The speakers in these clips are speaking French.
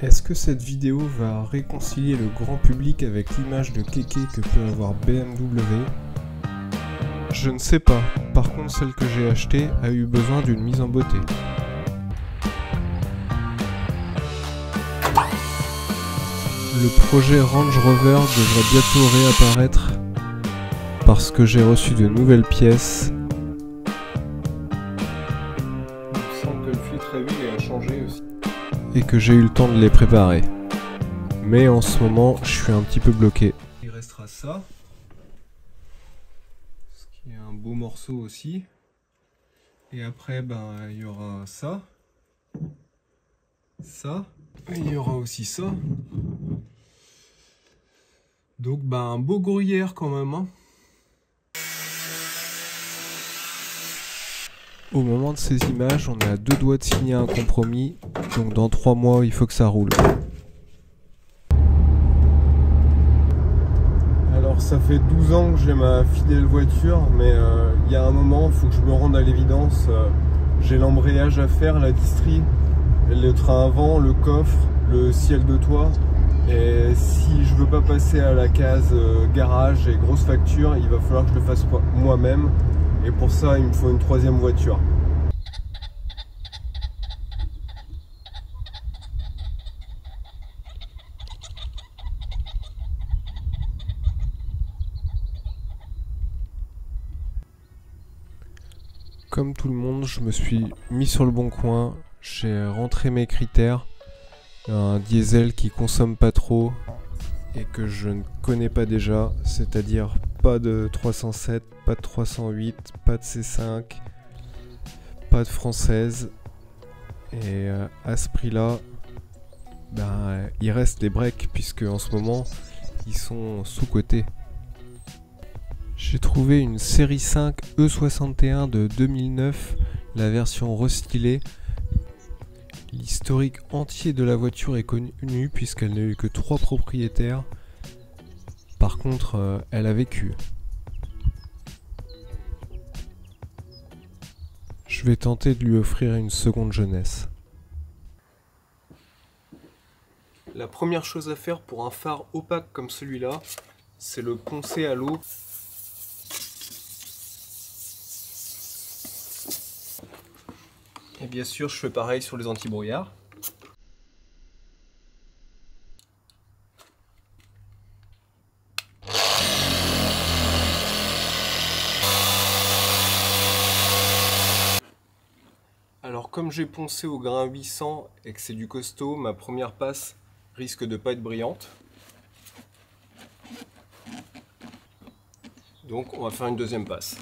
Est-ce que cette vidéo va réconcilier le grand public avec l'image de kéké que peut avoir BMW? Je ne sais pas, par contre celle que j'ai achetée a eu besoin d'une mise en beauté. Le projet Range Rover devrait bientôt réapparaître parce que j'ai reçu de nouvelles pièces. Il semble que le filtre à huile a changé aussi. Et que j'ai eu le temps de les préparer. Mais en ce moment, je suis un petit peu bloqué. Il restera ça. Ce qui est un beau morceau aussi. Et après, il y aura ça. Ça. Et il y aura aussi ça. Donc, un beau gruyère quand même. Hein. Au moment de ces images, on est à 2 doigts de signer un compromis. Donc dans 3 mois, il faut que ça roule. Alors ça fait 12 ans que j'ai ma fidèle voiture, mais il y a un moment, il faut que je me rende à l'évidence. J'ai l'embrayage à faire, la distrie, le train avant, le coffre, le ciel de toit. Et si je veux pas passer à la case garage et grosse facture, il va falloir que je le fasse moi-même. Et pour ça, il me faut une 3e voiture. Comme tout le monde, je me suis mis sur le bon coin, j'ai rentré mes critères, un diesel qui consomme pas trop et que je ne connais pas déjà, c'est-à-dire pas de 307, pas de 308, pas de C5, pas de française, et à ce prix-là, il reste les breaks puisque en ce moment ils sont sous-cotés. J'ai trouvé une série 5 E61 de 2009, la version restylée. L'historique entier de la voiture est connu puisqu'elle n'a eu que 3 propriétaires. Par contre, elle a vécu. Je vais tenter de lui offrir une seconde jeunesse. La première chose à faire pour un phare opaque comme celui-là, c'est le poncer à l'eau. Et bien sûr, je fais pareil sur les anti-brouillards. Alors comme j'ai poncé au grain 800 et que c'est du costaud, ma première passe risque de pas être brillante. Donc on va faire une deuxième passe.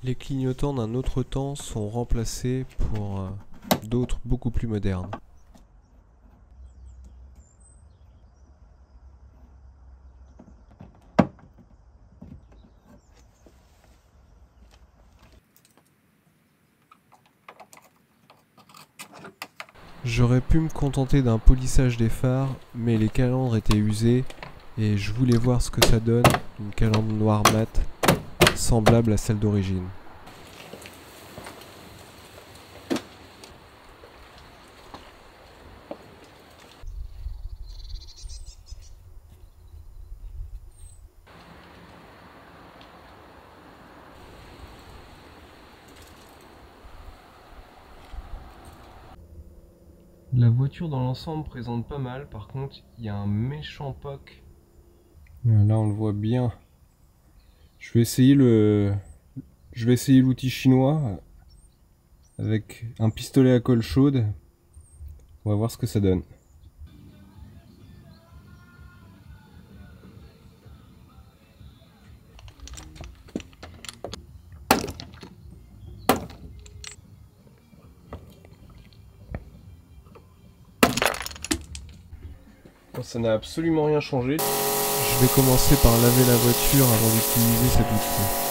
Les clignotants d'un autre temps sont remplacés pour d'autres beaucoup plus modernes. J'aurais pu me contenter d'un polissage des phares, mais les calandres étaient usés et je voulais voir ce que ça donne, une calandre noire mate, semblable à celle d'origine. La voiture dans l'ensemble présente pas mal, par contre il y a un méchant POC. Là on le voit bien. Je vais essayer l'outil chinois avec un pistolet à colle chaude. On va voir ce que ça donne. Ça n'a absolument rien changé. Je vais commencer par laver la voiture avant d'utiliser cet outil.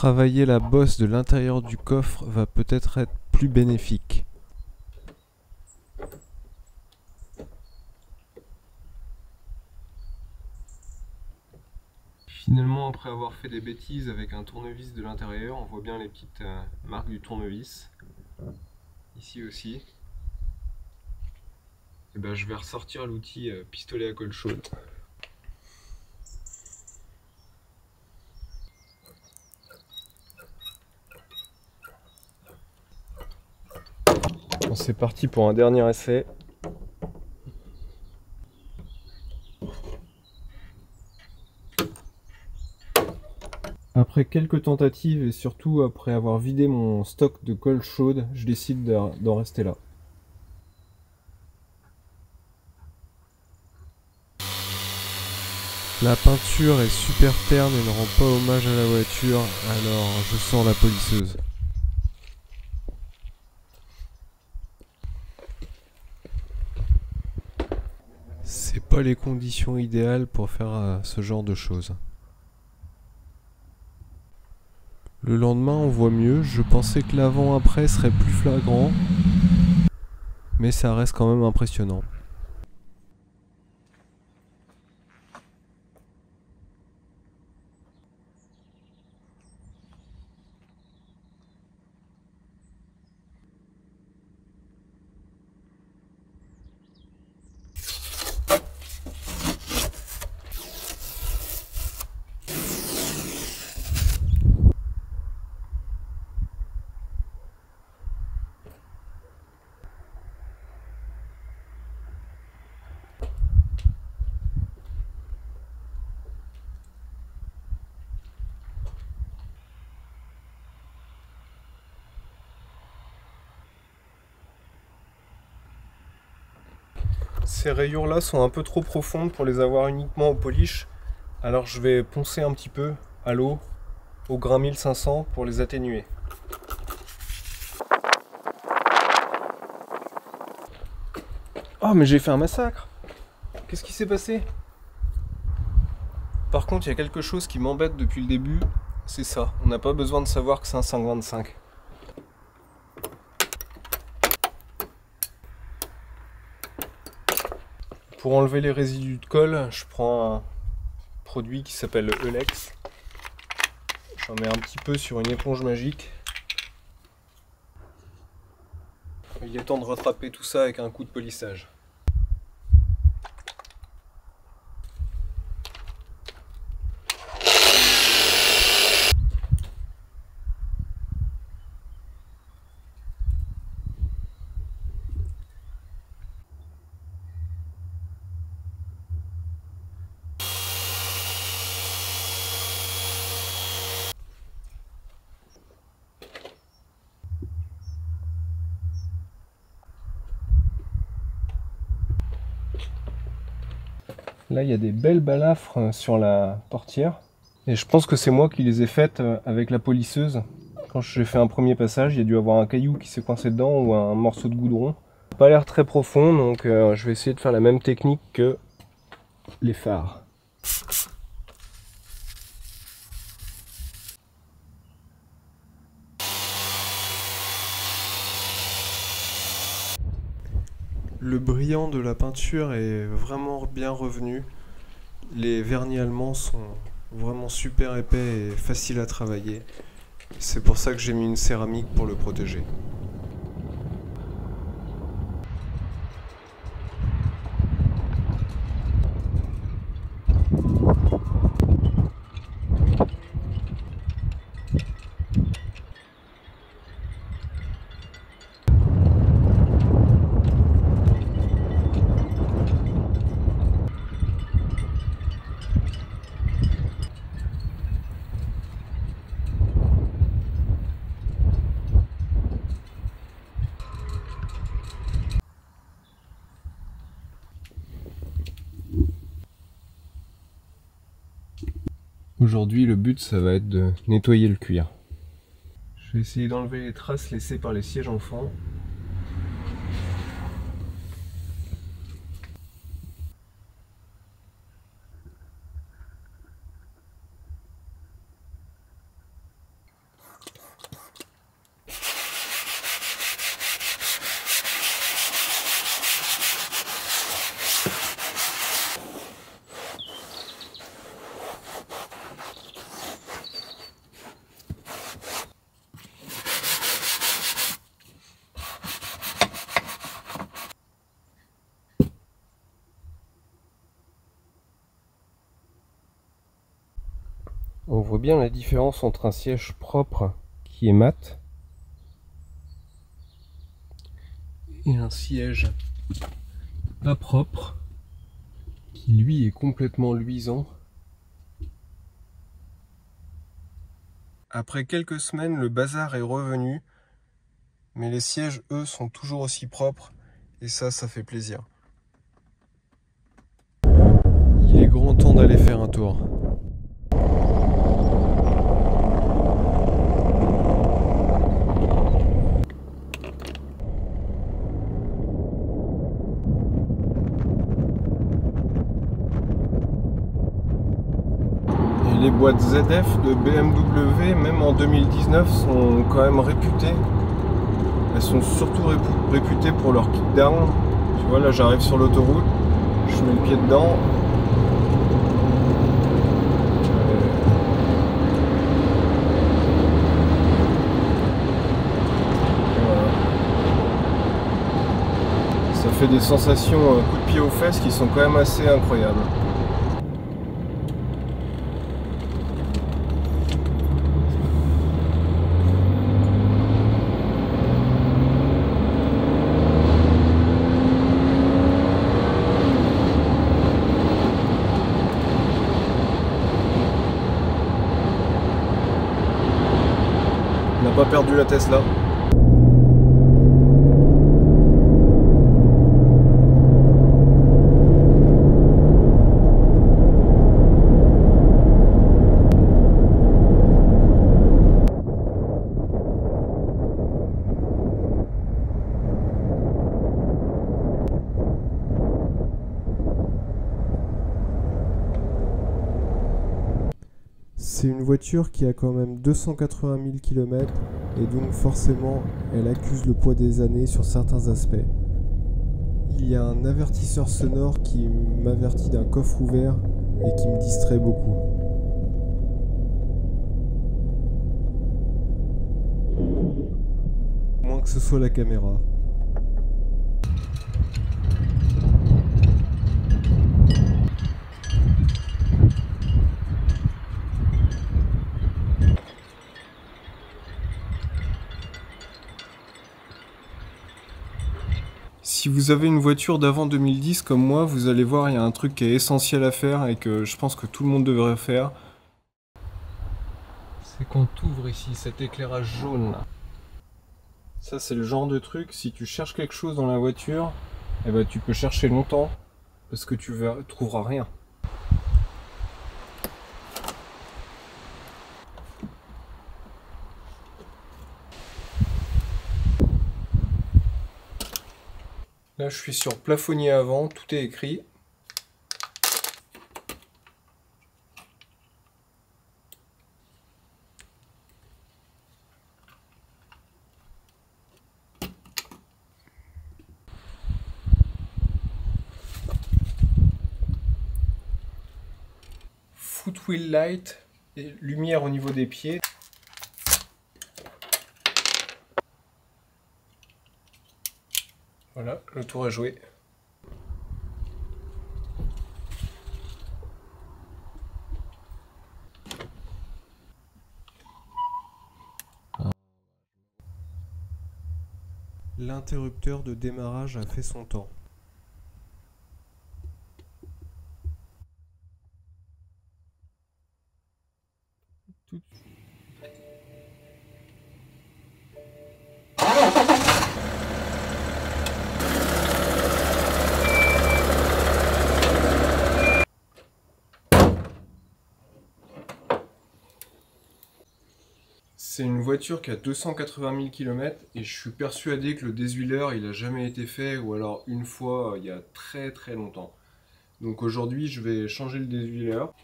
Travailler la bosse de l'intérieur du coffre va peut-être être plus bénéfique. Finalement, après avoir fait des bêtises avec un tournevis de l'intérieur, on voit bien les petites marques du tournevis. Ici aussi. Et ben, je vais ressortir l'outil pistolet à colle chaude. Bon, c'est parti pour un dernier essai. Après quelques tentatives et surtout après avoir vidé mon stock de colle chaude, je décide d'en rester là. La peinture est super terne et ne rend pas hommage à la voiture, alors je sors la polisseuse. C'est pas les conditions idéales pour faire ce genre de choses. Le lendemain, on voit mieux. Je pensais que l'avant-après serait plus flagrant, mais ça reste quand même impressionnant. Ces rayures-là sont un peu trop profondes pour les avoir uniquement au polish, alors je vais poncer un petit peu à l'eau, au grain 1500 pour les atténuer. Oh, mais j'ai fait un massacre! Qu'est-ce qui s'est passé? Par contre, il y a quelque chose qui m'embête depuis le début, c'est ça. On n'a pas besoin de savoir que c'est un 5,25. Pour enlever les résidus de colle, je prends un produit qui s'appelle Eulex. J'en mets un petit peu sur une éponge magique. Il est temps de rattraper tout ça avec un coup de polissage. Là, il y a des belles balafres sur la portière. Et je pense que c'est moi qui les ai faites avec la polisseuse. Quand j'ai fait un premier passage, il y a dû avoir un caillou qui s'est coincé dedans ou un morceau de goudron. Pas l'air très profond, donc je vais essayer de faire la même technique que les phares. Le brillant de la peinture est vraiment bien revenu. Les vernis allemands sont vraiment super épais et faciles à travailler. C'est pour ça que j'ai mis une céramique pour le protéger. Aujourd'hui, le but, ça va être de nettoyer le cuir. Je vais essayer d'enlever les traces laissées par les sièges enfants. bien la différence entre un siège propre qui est mat et un siège pas propre qui lui est complètement luisant. Après quelques semaines, le bazar est revenu, mais les sièges, eux, sont toujours aussi propres, et ça fait plaisir. Il est grand temps d'aller faire un tour. Et les boîtes ZF de BMW, même en 2019, sont quand même réputées. Elles sont surtout réputées pour leur kick-down. Tu vois, là j'arrive sur l'autoroute, je mets le pied dedans. Voilà. Ça fait des sensations coup de pied aux fesses qui sont quand même assez incroyables. On n'a pas perdu la Tesla. C'est une voiture qui a quand même 280 000 km et donc forcément elle accuse le poids des années sur certains aspects. Il y a un avertisseur sonore qui m'avertit d'un coffre ouvert et qui me distrait beaucoup. Moins que ce soit la caméra. Si vous avez une voiture d'avant 2010 comme moi, vous allez voir, il y a un truc qui est essentiel à faire et que je pense que tout le monde devrait faire. C'est quand tu ouvres ici cet éclairage jaune là. Ça c'est le genre de truc, si tu cherches quelque chose dans la voiture, eh ben, tu peux chercher longtemps parce que tu trouveras rien. Là je suis sur plafonnier avant, tout est écrit. Footwheel light, et lumière au niveau des pieds. Voilà, le tour est joué. L'interrupteur de démarrage a fait son temps. C'est une voiture qui a 280 000 km et je suis persuadé que le déshuileur il a jamais été fait ou alors une fois il y a très très longtemps. Donc aujourd'hui je vais changer le déshuileur.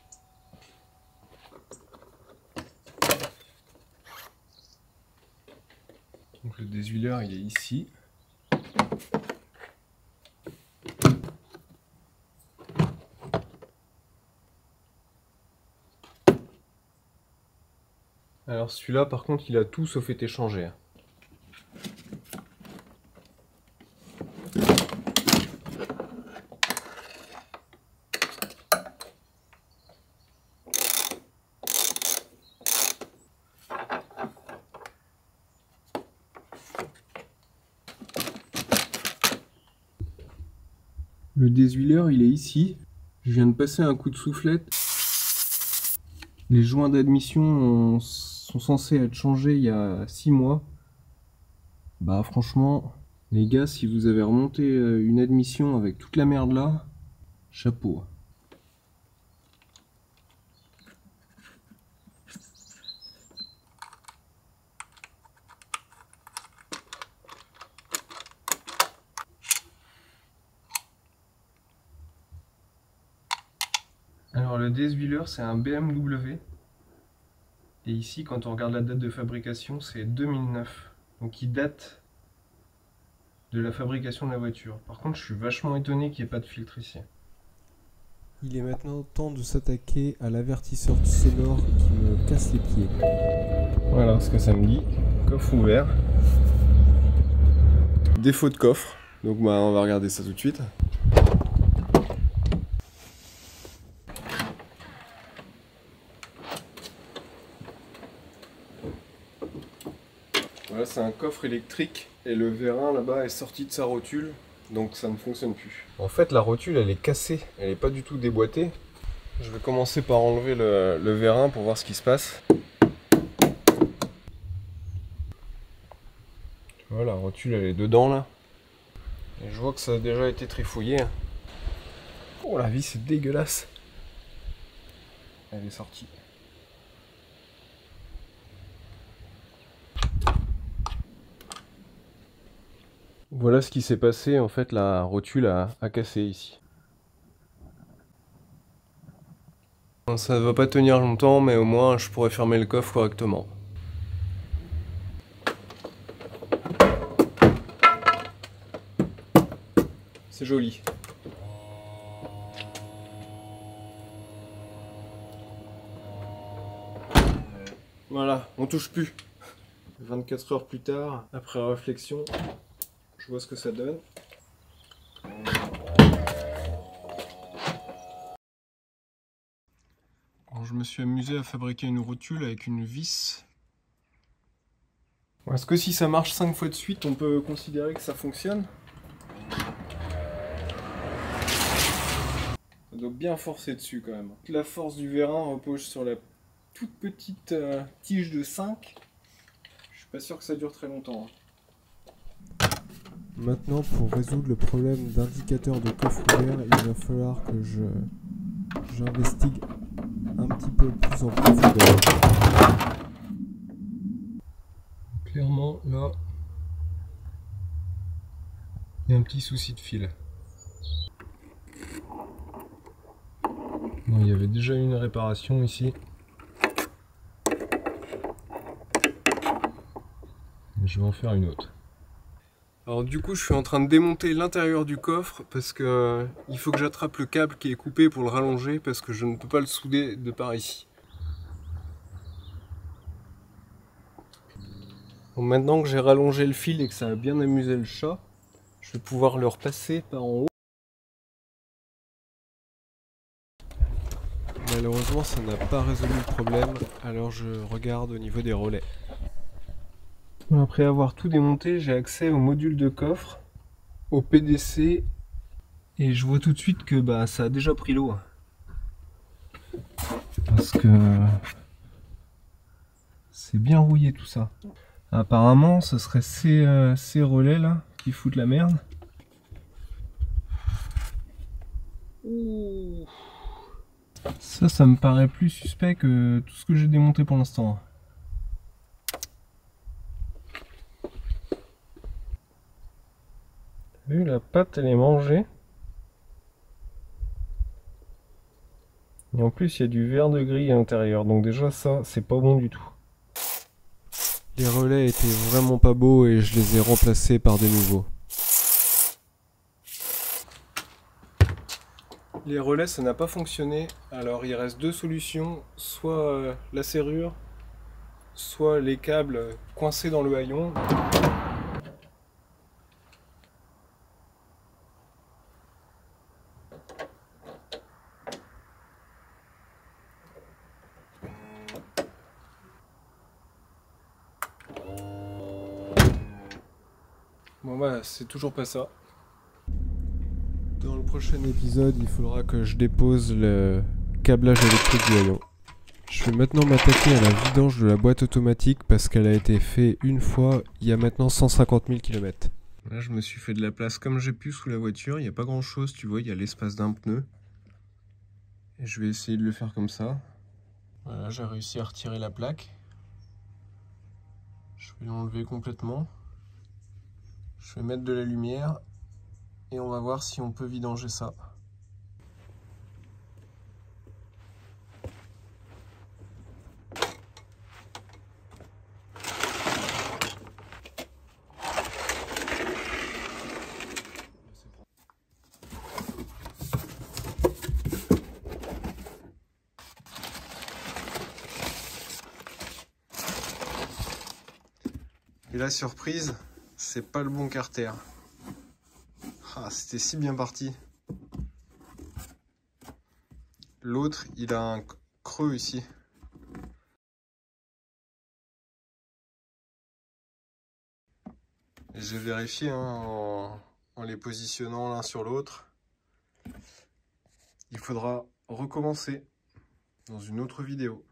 Donc le déshuileur il est ici. Alors celui-là par contre il a tout sauf été changé. Le désuileur, il est ici. Je viens de passer un coup de soufflette. Les joints d'admission sont censés être changés il y a 6 mois. Bah franchement, les gars, si vous avez remonté une admission avec toute la merde là, chapeau. Alors le désuileur, c'est un BMW. Et ici, quand on regarde la date de fabrication, c'est 2009. Donc il date de la fabrication de la voiture. Par contre, je suis vachement étonné qu'il n'y ait pas de filtre ici. Il est maintenant temps de s'attaquer à l'avertisseur sonore qui me casse les pieds. Voilà ce que ça me dit. Coffre ouvert. Défaut de coffre. Donc bah, on va regarder ça tout de suite. Voilà, c'est un coffre électrique et le vérin là-bas est sorti de sa rotule, donc ça ne fonctionne plus. En fait, la rotule elle est cassée, elle n'est pas du tout déboîtée. Je vais commencer par enlever le vérin pour voir ce qui se passe. Voilà, la rotule elle est dedans là. Et je vois que ça a déjà été trifouillé. Oh la vis c'est dégueulasse. Elle est sortie. Voilà ce qui s'est passé, en fait la rotule a cassé ici. Ça ne va pas tenir longtemps, mais au moins je pourrais fermer le coffre correctement. C'est joli. Voilà, on touche plus. 24 heures plus tard, après réflexion, je vois ce que ça donne. Alors, je me suis amusé à fabriquer une rotule avec une vis. Est-ce que si ça marche 5 fois de suite, on peut considérer que ça fonctionne? Ça doit bien forcer dessus quand même. La force du vérin repose sur la toute petite tige de 5. Je suis pas sûr que ça dure très longtemps. Maintenant, pour résoudre le problème d'indicateur de coffre ouvert, il va falloir que j'investigue un petit peu plus en profondeur. Clairement, là, il y a un petit souci de fil. Bon, il y avait déjà une réparation ici. Je vais en faire une autre. Alors du coup je suis en train de démonter l'intérieur du coffre parce que il faut que j'attrape le câble qui est coupé pour le rallonger parce que je ne peux pas le souder de par ici. Bon, maintenant que j'ai rallongé le fil et que ça a bien amusé le chat, je vais pouvoir le repasser par en haut. Malheureusement ça n'a pas résolu le problème, alors je regarde au niveau des relais. Après avoir tout démonté, j'ai accès au module de coffre, au PDC, et je vois tout de suite que bah, ça a déjà pris l'eau. Parce que c'est bien rouillé tout ça. Apparemment, ce serait ces relais là qui foutent la merde. Ouh. Ça me paraît plus suspect que tout ce que j'ai démonté pour l'instant. T'as vu, la pâte elle est mangée. Et en plus il y a du vert de gris à l'intérieur, donc déjà ça c'est pas bon du tout. Les relais étaient vraiment pas beaux et je les ai remplacés par des nouveaux. Les relais ça n'a pas fonctionné, alors il reste deux solutions, soit la serrure, soit les câbles coincés dans le haillon. Bon bah c'est toujours pas ça. Dans le prochain épisode, il faudra que je dépose le câblage électrique du haillon. Je vais maintenant m'attaquer à la vidange de la boîte automatique parce qu'elle a été faite une fois il y a maintenant 150 000 km. Là, je me suis fait de la place comme j'ai pu sous la voiture. Il n'y a pas grand chose, tu vois, il y a l'espace d'un pneu. Et je vais essayer de le faire comme ça. Voilà, j'ai réussi à retirer la plaque. Je vais l'enlever complètement. Je vais mettre de la lumière et on va voir si on peut vidanger ça. Et la surprise, c'est pas le bon carter. Ah, c'était si bien parti. L'autre, il a un creux ici. J'ai vérifié en les positionnant l'un sur l'autre. Il faudra recommencer dans une autre vidéo.